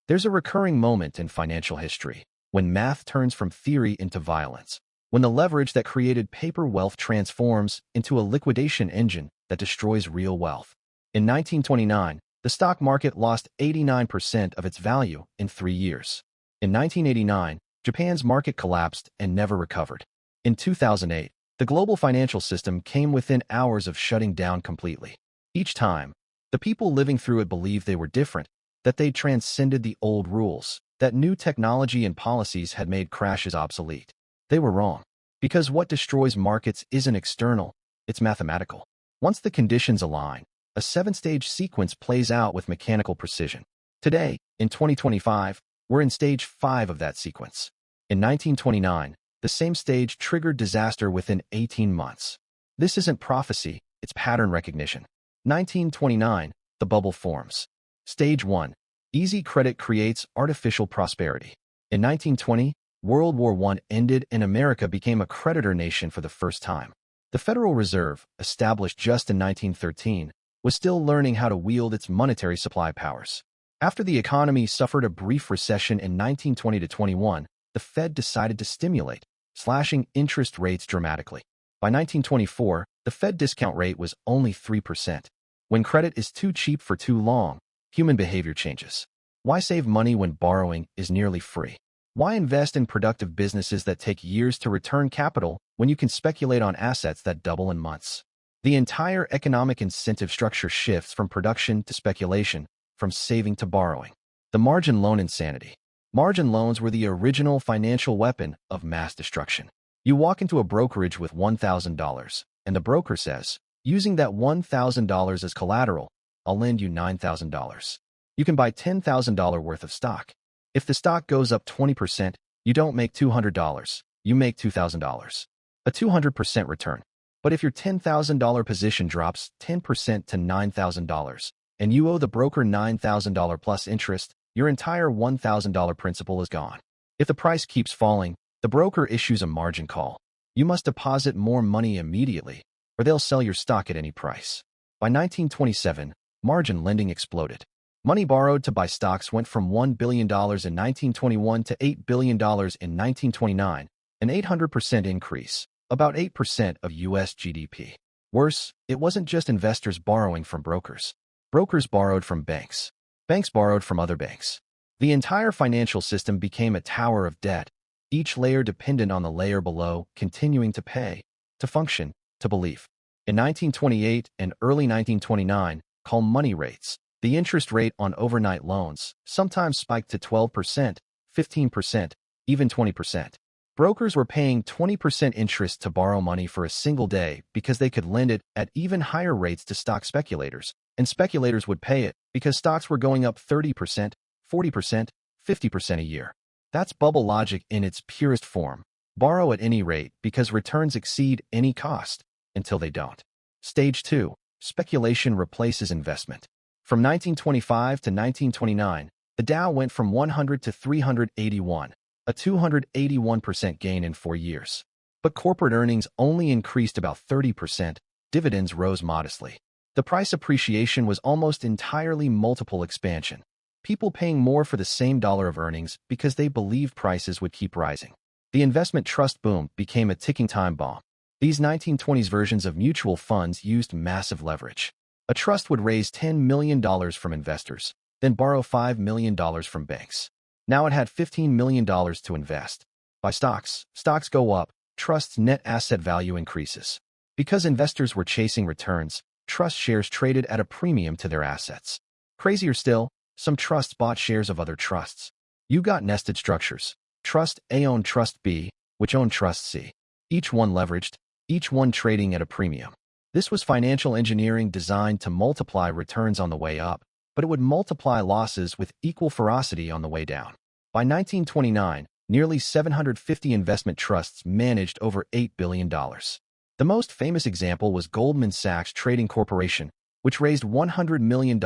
There's a recurring moment in financial history when math turns from theory into violence, when the leverage that created paper wealth transforms into a liquidation engine that destroys real wealth. In 1929, the stock market lost 89% of its value in 3 years. In 1989, Japan's market collapsed and never recovered. In 2008, the global financial system came within hours of shutting down completely. Each time, the people living through it believed they were different, that they'd transcended the old rules, that new technology and policies had made crashes obsolete. They were wrong, because what destroys markets isn't external, it's mathematical. Once the conditions align, a 7-stage sequence plays out with mechanical precision. Today, in 2025, we're in stage 5 of that sequence. In 1929, the same stage triggered disaster within 18 months. This isn't prophecy, it's pattern recognition. 1929, the bubble forms. Stage 1. Easy credit creates artificial prosperity. In 1920, World War I ended and America became a creditor nation for the first time. The Federal Reserve, established just in 1913, was still learning how to wield its monetary supply powers. After the economy suffered a brief recession in 1920-21, the Fed decided to stimulate, slashing interest rates dramatically. By 1924, the Fed discount rate was only 3%. When credit is too cheap for too long, human behavior changes. Why save money when borrowing is nearly free? Why invest in productive businesses that take years to return capital when you can speculate on assets that double in months? The entire economic incentive structure shifts from production to speculation, from saving to borrowing. The margin loan insanity. Margin loans were the original financial weapon of mass destruction. You walk into a brokerage with $1,000, and the broker says, using that $1,000 as collateral, I'll lend you $9,000. You can buy $10,000 worth of stock. If the stock goes up 20%, you don't make $200, you make $2,000. A 200% return. But if your $10,000 position drops 10% to $9,000, and you owe the broker $9,000 plus interest, your entire $1,000 principal is gone. If the price keeps falling, the broker issues a margin call. You must deposit more money immediately, or they'll sell your stock at any price. By 1927, margin lending exploded. Money borrowed to buy stocks went from $1 billion in 1921 to $8 billion in 1929, an 800% increase, about 8% of U.S. GDP. Worse, it wasn't just investors borrowing from brokers. Brokers borrowed from banks. Banks borrowed from other banks. The entire financial system became a tower of debt, each layer dependent on the layer below, continuing to pay, to function, to believe. In 1928 and early 1929, called money rates, the interest rate on overnight loans sometimes spiked to 12%, 15%, even 20%. Brokers were paying 20% interest to borrow money for a single day because they could lend it at even higher rates to stock speculators, and speculators would pay it because stocks were going up 30%, 40%, 50% a year. That's bubble logic in its purest form. Borrow at any rate because returns exceed any cost, until they don't. Stage 2. Speculation replaces investment. From 1925 to 1929, the Dow went from 100 to 381, a 281% gain in 4 years. But corporate earnings only increased about 30%, dividends rose modestly. The price appreciation was almost entirely multiple expansion. People paying more for the same dollar of earnings because they believed prices would keep rising. The investment trust boom became a ticking time bomb. These 1920s versions of mutual funds used massive leverage. A trust would raise $10 million from investors, then borrow $5 million from banks. Now it had $15 million to invest. Buy stocks. Stocks go up. Trust's net asset value increases. Because investors were chasing returns, trust shares traded at a premium to their assets. Crazier still, some trusts bought shares of other trusts. You got nested structures. Trust A owned Trust B, which owned Trust C. Each one leveraged, each one trading at a premium. This was financial engineering designed to multiply returns on the way up, but it would multiply losses with equal ferocity on the way down. By 1929, nearly 750 investment trusts managed over $8 billion. The most famous example was Goldman Sachs Trading Corporation, which raised $100 million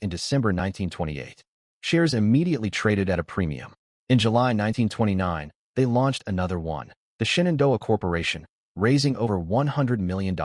in December 1928. Shares immediately traded at a premium. In July 1929, they launched another one, the Shenandoah Corporation, raising over $100 million.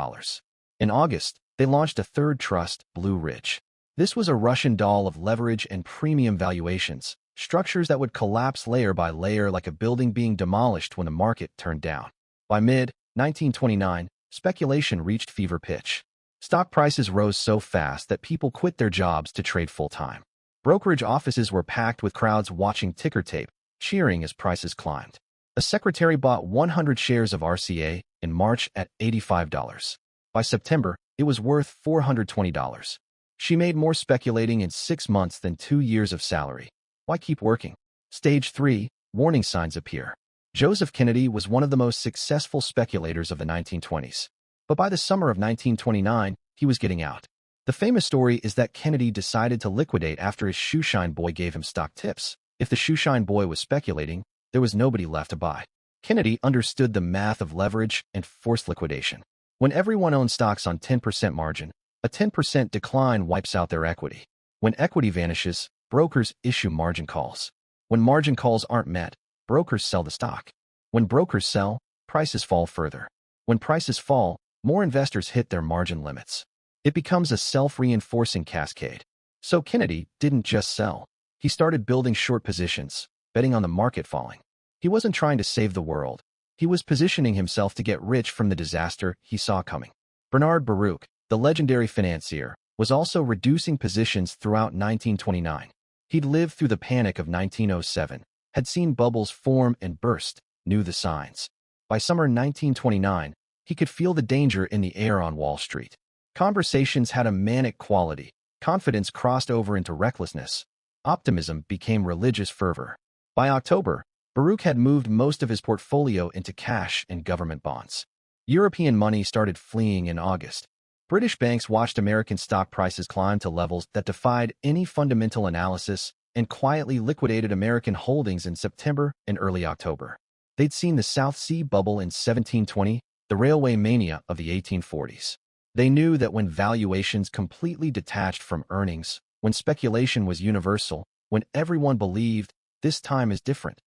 In August, they launched a third trust, Blue Ridge. This was a Russian doll of leverage and premium valuations, structures that would collapse layer by layer like a building being demolished when the market turned down. By mid-1929, speculation reached fever pitch. Stock prices rose so fast that people quit their jobs to trade full-time. Brokerage offices were packed with crowds watching ticker tape, cheering as prices climbed. A secretary bought 100 shares of RCA in March at $85. By September, it was worth $420. She made more speculating in 6 months than 2 years of salary. Why keep working? Stage 3, warning signs appear. Joseph Kennedy was one of the most successful speculators of the 1920s. But by the summer of 1929, he was getting out. The famous story is that Kennedy decided to liquidate after his shoeshine boy gave him stock tips. If the shoeshine boy was speculating, there was nobody left to buy. Kennedy understood the math of leverage and forced liquidation. When everyone owns stocks on 10% margin, a 10% decline wipes out their equity. When equity vanishes, brokers issue margin calls. When margin calls aren't met, brokers sell the stock. When brokers sell, prices fall further. When prices fall, more investors hit their margin limits. It becomes a self-reinforcing cascade. So Kennedy didn't just sell. He started building short positions, betting on the market falling. He wasn't trying to save the world. He was positioning himself to get rich from the disaster he saw coming. Bernard Baruch, the legendary financier, was also reducing positions throughout 1929. He'd lived through the panic of 1907, had seen bubbles form and burst, knew the signs. By summer 1929, he could feel the danger in the air on Wall Street. Conversations had a manic quality. Confidence crossed over into recklessness. Optimism became religious fervor. By October, Baruch had moved most of his portfolio into cash and government bonds. European money started fleeing in August. British banks watched American stock prices climb to levels that defied any fundamental analysis and quietly liquidated American holdings in September and early October. They'd seen the South Sea bubble in 1720, the railway mania of the 1840s. They knew that when valuations completely detached from earnings, when speculation was universal, when everyone believed this time is different,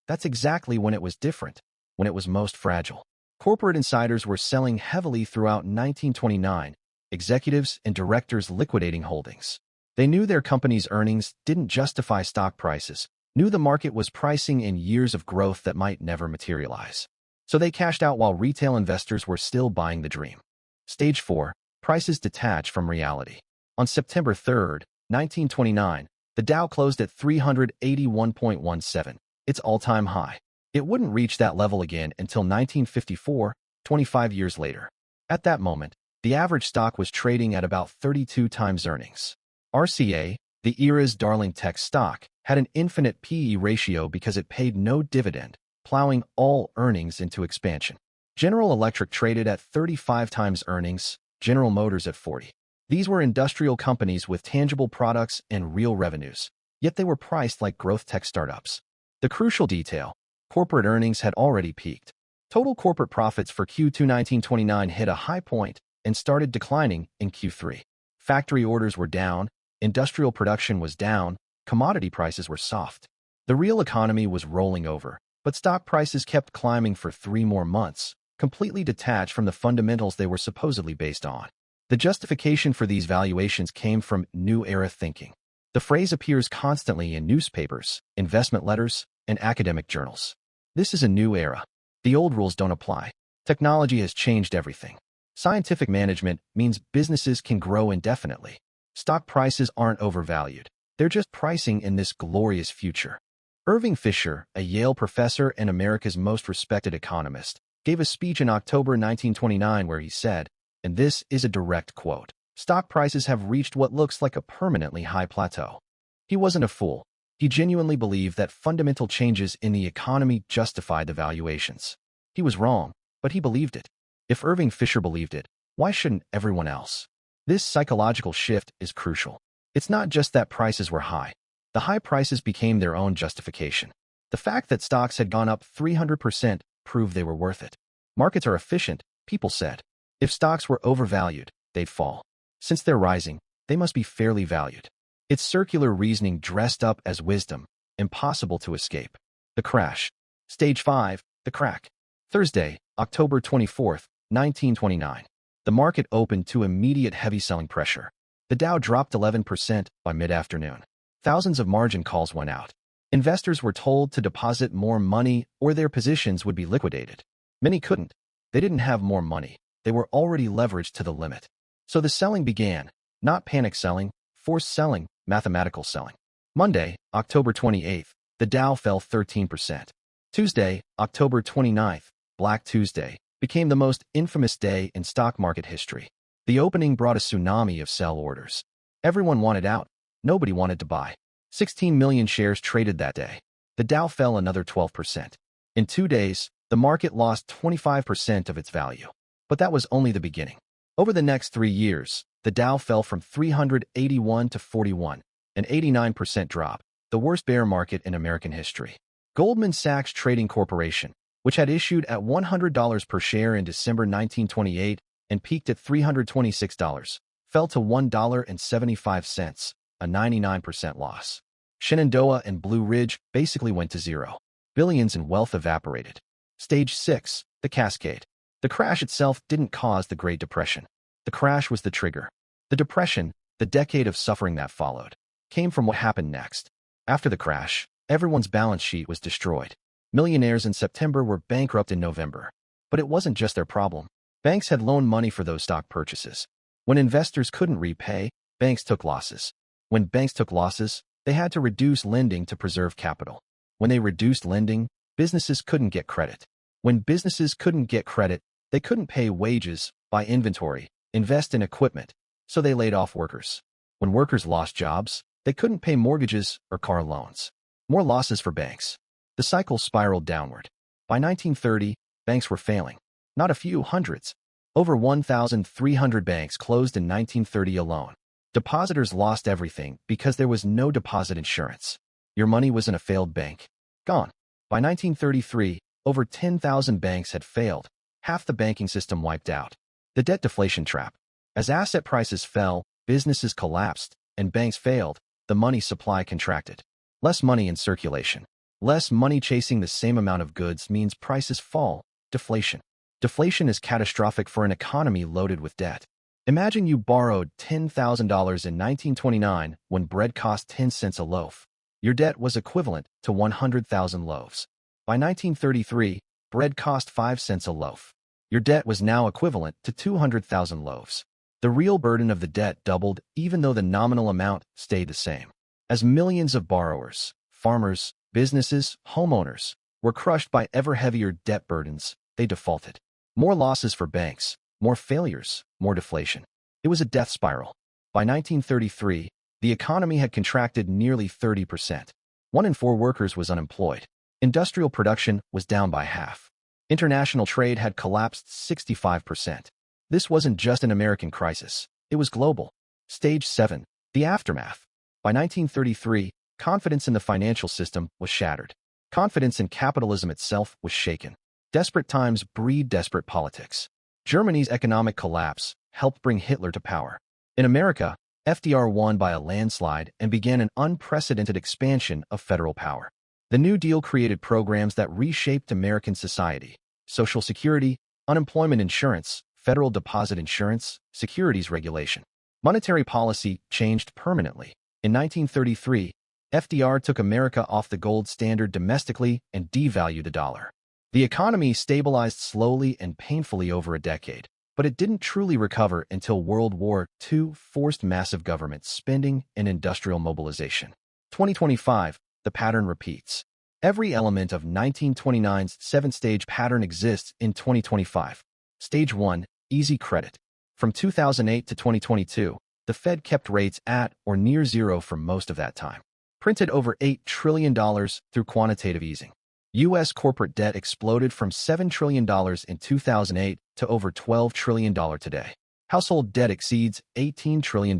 that's exactly when it was different, when it was most fragile. Corporate insiders were selling heavily throughout 1929, executives and directors liquidating holdings. They knew their company's earnings didn't justify stock prices, knew the market was pricing in years of growth that might never materialize. So they cashed out while retail investors were still buying the dream. Stage 4, prices detach from reality. On September 3, 1929, the Dow closed at 381.17, its all-time high. It wouldn't reach that level again until 1954, 25 years later. At that moment, the average stock was trading at about 32 times earnings. RCA, the era's darling tech stock, had an infinite PE ratio because it paid no dividend, plowing all earnings into expansion. General Electric traded at 35 times earnings, General Motors at 40. These were industrial companies with tangible products and real revenues, yet they were priced like growth tech startups. The crucial detail: corporate earnings had already peaked. Total corporate profits for Q2 1929 hit a high point and started declining in Q3. Factory orders were down, industrial production was down, commodity prices were soft. The real economy was rolling over, but stock prices kept climbing for 3 more months, completely detached from the fundamentals they were supposedly based on. The justification for these valuations came from New Era thinking. The phrase appears constantly in newspapers, investment letters, and academic journals. This is a new era. The old rules don't apply. Technology has changed everything. Scientific management means businesses can grow indefinitely. Stock prices aren't overvalued. They're just pricing in this glorious future. Irving Fisher, a Yale professor and America's most respected economist, gave a speech in October 1929 where he said, and this is a direct quote, "Stock prices have reached what looks like a permanently high plateau." He wasn't a fool. He genuinely believed that fundamental changes in the economy justified the valuations. He was wrong, but he believed it. If Irving Fisher believed it, why shouldn't everyone else? This psychological shift is crucial. It's not just that prices were high. The high prices became their own justification. The fact that stocks had gone up 300% proved they were worth it. Markets are efficient, people said. If stocks were overvalued, they'd fall. Since they're rising, they must be fairly valued. It's circular reasoning dressed up as wisdom, impossible to escape. The crash. Stage 5, the crack. Thursday, October 24, 1929. The market opened to immediate heavy selling pressure. The Dow dropped 11% by mid-afternoon. Thousands of margin calls went out. Investors were told to deposit more money or their positions would be liquidated. Many couldn't. They didn't have more money. They were already leveraged to the limit. So the selling began, not panic selling, forced selling, mathematical selling. Monday, October 28th, the Dow fell 13%. Tuesday, October 29th, Black Tuesday, became the most infamous day in stock market history. The opening brought a tsunami of sell orders. Everyone wanted out. Nobody wanted to buy. 16 million shares traded that day. The Dow fell another 12%. In 2 days, the market lost 25% of its value. But that was only the beginning. Over the next 3 years, the Dow fell from 381 to 41, an 89% drop, the worst bear market in American history. Goldman Sachs Trading Corporation, which had issued at $100 per share in December 1928 and peaked at $326, fell to $1.75, a 99% loss. Shenandoah and Blue Ridge basically went to zero. Billions in wealth evaporated. Stage 6, the cascade. The crash itself didn't cause the Great Depression. The crash was the trigger. The depression, the decade of suffering that followed, came from what happened next. After the crash, everyone's balance sheet was destroyed. Millionaires in September were bankrupt in November. But it wasn't just their problem. Banks had loaned money for those stock purchases. When investors couldn't repay, banks took losses. When banks took losses, they had to reduce lending to preserve capital. When they reduced lending, businesses couldn't get credit. When businesses couldn't get credit, they couldn't pay wages, buy inventory, invest in equipment, so they laid off workers. When workers lost jobs, they couldn't pay mortgages or car loans. More losses for banks. The cycle spiraled downward. By 1930, banks were failing. Not a few hundreds. Over 1,300 banks closed in 1930 alone. Depositors lost everything because there was no deposit insurance. Your money was in a failed bank. Gone. By 1933, over 10,000 banks had failed. Half the banking system wiped out. The debt deflation trap. As asset prices fell, businesses collapsed, and banks failed, the money supply contracted. Less money in circulation. Less money chasing the same amount of goods means prices fall. Deflation. Deflation is catastrophic for an economy loaded with debt. Imagine you borrowed $10,000 in 1929 when bread cost 10 cents a loaf. Your debt was equivalent to 100,000 loaves. By 1933, bread cost 5 cents a loaf. Your debt was now equivalent to 200,000 loaves. The real burden of the debt doubled even though the nominal amount stayed the same. As millions of borrowers, farmers, businesses, homeowners, were crushed by ever heavier debt burdens, they defaulted. More losses for banks, more failures, more deflation. It was a death spiral. By 1933, the economy had contracted nearly 30%. 1 in 4 workers was unemployed. Industrial production was down by half. International trade had collapsed 65%. This wasn't just an American crisis. It was global. Stage 7, the aftermath. By 1933, confidence in the financial system was shattered. Confidence in capitalism itself was shaken. Desperate times breed desperate politics. Germany's economic collapse helped bring Hitler to power. In America, FDR won by a landslide and began an unprecedented expansion of federal power. The New Deal created programs that reshaped American society: Social Security, unemployment insurance, federal deposit insurance, securities regulation. Monetary policy changed permanently. In 1933, FDR took America off the gold standard domestically and devalued the dollar. The economy stabilized slowly and painfully over a decade, but it didn't truly recover until World War II forced massive government spending and industrial mobilization. 2025, the pattern repeats. Every element of 1929's 7-stage pattern exists in 2025. Stage 1, easy credit. From 2008 to 2022, the Fed kept rates at or near zero for most of that time. Printed over $8 trillion through quantitative easing. U.S. corporate debt exploded from $7 trillion in 2008 to over $12 trillion today. Household debt exceeds $18 trillion.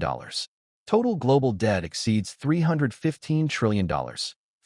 Total global debt exceeds $315 trillion,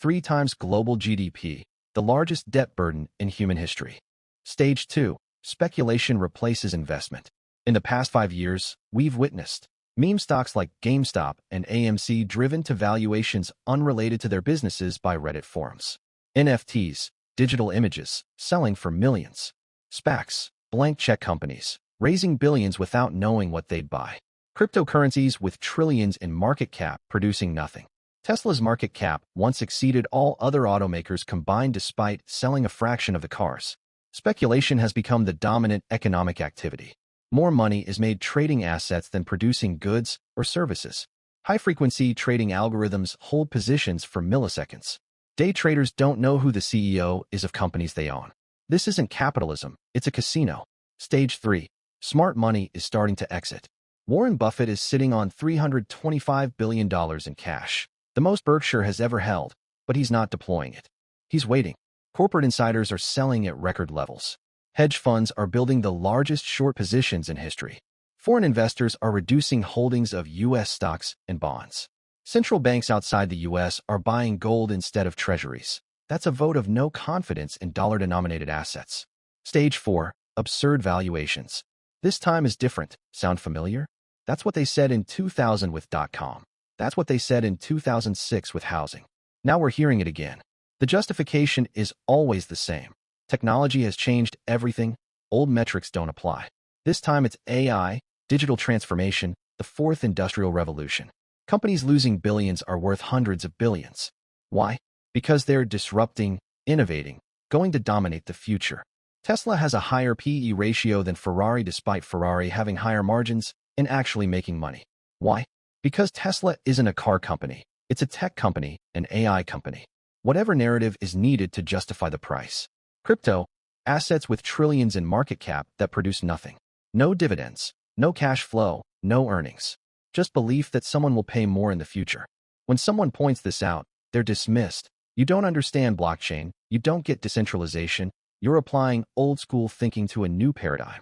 3 times global GDP, the largest debt burden in human history. Stage 2, speculation replaces investment. In the past 5 years, we've witnessed meme stocks like GameStop and AMC driven to valuations unrelated to their businesses by Reddit forums. NFTs, digital images, selling for millions. SPACs, blank check companies, raising billions without knowing what they'd buy. Cryptocurrencies with trillions in market cap producing nothing. Tesla's market cap once exceeded all other automakers combined despite selling a fraction of the cars. Speculation has become the dominant economic activity. More money is made trading assets than producing goods or services. High-frequency trading algorithms hold positions for milliseconds. Day traders don't know who the CEO is of companies they own. This isn't capitalism, it's a casino. Stage 3. Smart money is starting to exit. Warren Buffett is sitting on $325 billion in cash, the most Berkshire has ever held, but he's not deploying it. He's waiting. Corporate insiders are selling at record levels. Hedge funds are building the largest short positions in history. Foreign investors are reducing holdings of U.S. stocks and bonds. Central banks outside the U.S. are buying gold instead of treasuries. That's a vote of no confidence in dollar-denominated assets. Stage 4. Absurd valuations. This time is different. Sound familiar? That's what they said in 2000 with .com. That's what they said in 2006 with housing. Now we're hearing it again. The justification is always the same. Technology has changed everything. Old metrics don't apply. This time it's AI, digital transformation, the fourth industrial revolution. Companies losing billions are worth hundreds of billions. Why? Because they're disrupting, innovating, going to dominate the future. Tesla has a higher PE ratio than Ferrari despite Ferrari having higher margins and actually making money. Why? Because Tesla isn't a car company. It's a tech company, an AI company. Whatever narrative is needed to justify the price. Crypto, assets with trillions in market cap that produce nothing. No dividends, no cash flow, no earnings. Just belief that someone will pay more in the future. When someone points this out, they're dismissed. You don't understand blockchain, you don't get decentralization, you're applying old-school thinking to a new paradigm.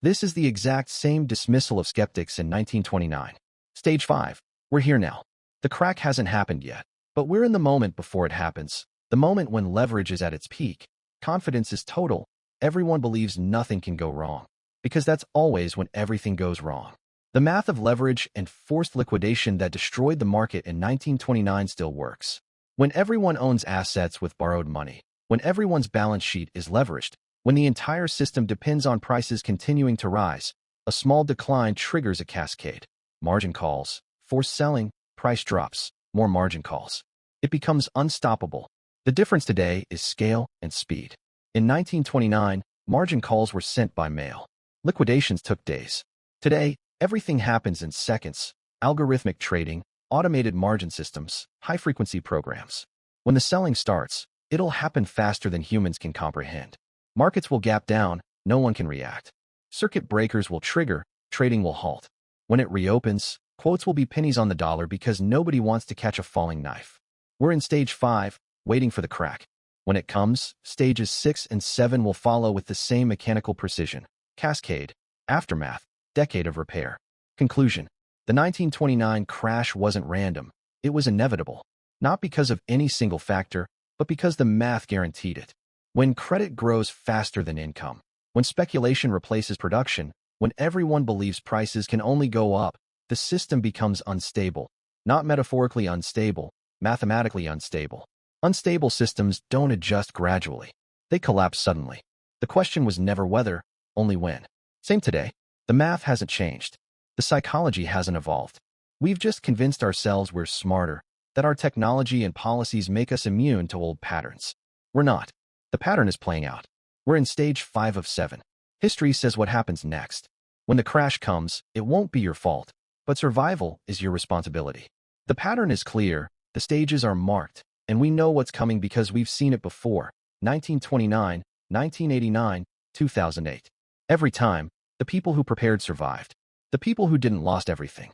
This is the exact same dismissal of skeptics in 1929. Stage 5. We're here now. The crack hasn't happened yet, but we're in the moment before it happens, the moment when leverage is at its peak. Confidence is total. Everyone believes nothing can go wrong, because that's always when everything goes wrong. The math of leverage and forced liquidation that destroyed the market in 1929 still works. When everyone owns assets with borrowed money, when everyone's balance sheet is leveraged, when the entire system depends on prices continuing to rise, a small decline triggers a cascade. Margin calls, forced selling, price drops, more margin calls. It becomes unstoppable. The difference today is scale and speed. In 1929, margin calls were sent by mail. Liquidations took days. Today, everything happens in seconds. Algorithmic trading, automated margin systems, high-frequency programs. When the selling starts, it'll happen faster than humans can comprehend. Markets will gap down, no one can react. Circuit breakers will trigger, trading will halt. When it reopens, quotes will be pennies on the dollar because nobody wants to catch a falling knife. We're in stage 5, waiting for the crack. When it comes, stages 6 and 7 will follow with the same mechanical precision. Cascade, aftermath, decade of repair. Conclusion. The 1929 crash wasn't random. It was inevitable. Not because of any single factor, but because the math guaranteed it. When credit grows faster than income, when speculation replaces production, when everyone believes prices can only go up, the system becomes unstable. Not metaphorically unstable, mathematically unstable. Unstable systems don't adjust gradually. They collapse suddenly. The question was never whether, only when. Same today. The math hasn't changed. The psychology hasn't evolved. We've just convinced ourselves we're smarter, that our technology and policies make us immune to old patterns. We're not. The pattern is playing out. We're in stage 5 of 7. History says what happens next. When the crash comes, it won't be your fault, but survival is your responsibility. The pattern is clear, the stages are marked, and we know what's coming because we've seen it before. 1929, 1989, 2008. Every time, the people who prepared survived. The people who didn't lost everything.